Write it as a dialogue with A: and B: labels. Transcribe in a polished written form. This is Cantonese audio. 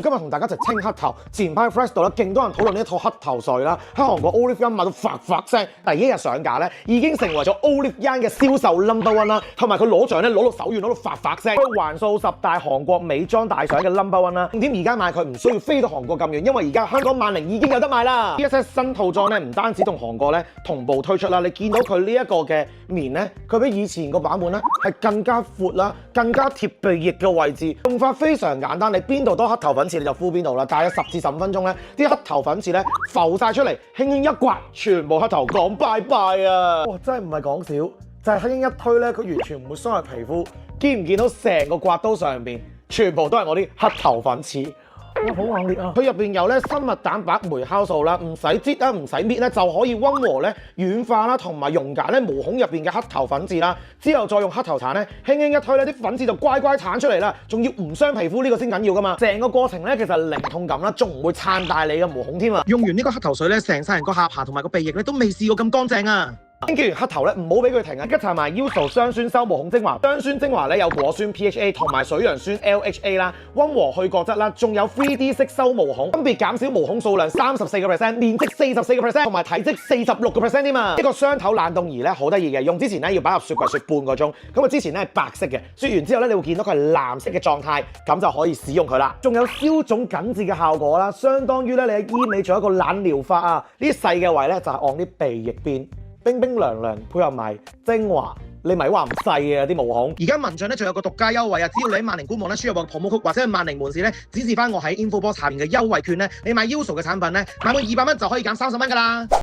A: 今日同大家一齊清黑頭。前排 Flash 度咧，勁多人討論呢一套黑頭水啦，喺韓國 Olive Young 賣到發發聲，第一日上架咧已經成為咗 Olive Young 嘅銷售 No.1 啦，同埋佢攞獎咧攞到手軟，攞到發發聲，佢橫掃10大韓國美妝大賞嘅 No.1 啦。重點而家買佢唔需要飛到韓國咁遠，因為而家香港萬寧已經有得買啦。呢一 set 新套裝咧，唔單止同韓國咧同步推出啦，你見到佢呢一個嘅面咧，佢比以前個版本咧係更加闊啦，更加貼鼻翼嘅位置，用法非常簡單，你邊度多黑頭粉刺你就敷邊度啦。大約10至15分鐘咧，啲黑頭粉刺咧浮晒出嚟，輕輕一刮，全部黑頭講拜拜啊！哇，真係唔係講笑，就係輕輕一推咧，佢完全唔會傷害皮膚。見唔見到成個刮刀上邊全部都係我啲黑頭粉刺？哇，好猛烈啊！佢入邊有咧生物蛋白酶酵素啦，唔使擠啦，唔使搣咧，就可以溫和咧軟化啦，同埋溶解咧毛孔入邊嘅黑頭粉刺啦。之後再用黑頭鏟咧輕輕一推咧，啲粉刺就乖乖彈出嚟啦，仲要唔傷皮膚，呢個先緊要噶嘛。成個過程咧其實零痛感啦，仲唔會撐大你嘅毛孔添啊！用完呢個黑頭水咧，成世人個下巴同埋個鼻翼咧都未試過咁乾淨啊！清潔完黑頭咧，唔好俾佢停啊！一搽埋 YOSO 雙酸修毛孔精華，雙酸精華咧有果酸 PHA 同埋水楊酸 LHA 啦，溫和去角質啦，仲有 3D 式修毛孔，分別減少毛孔數量34%、面積44%同埋體積46%添啊！呢個雙頭冷凍儀咧好得意嘅，用之前咧要擺入雪櫃雪半個鐘，咁啊之前咧係白色嘅，雪完之後咧你會見到佢係藍色嘅狀態，咁就可以使用佢啦。仲有消腫緊緻嘅效果啦，相當於咧你喺醫美做一個冷療法啊！呢啲細嘅位咧就係按啲鼻翼邊。冰冰涼涼，配合埋精華，你咪話唔細嘅啲毛孔。而家文章咧仲有個獨家優惠啊！只要你喺萬寧官網咧輸入個 promo code或者係萬寧門市咧，指示翻我喺 info box 下面嘅優惠券咧，你買 YOSO 嘅產品咧，買滿200蚊就可以減30蚊㗎啦。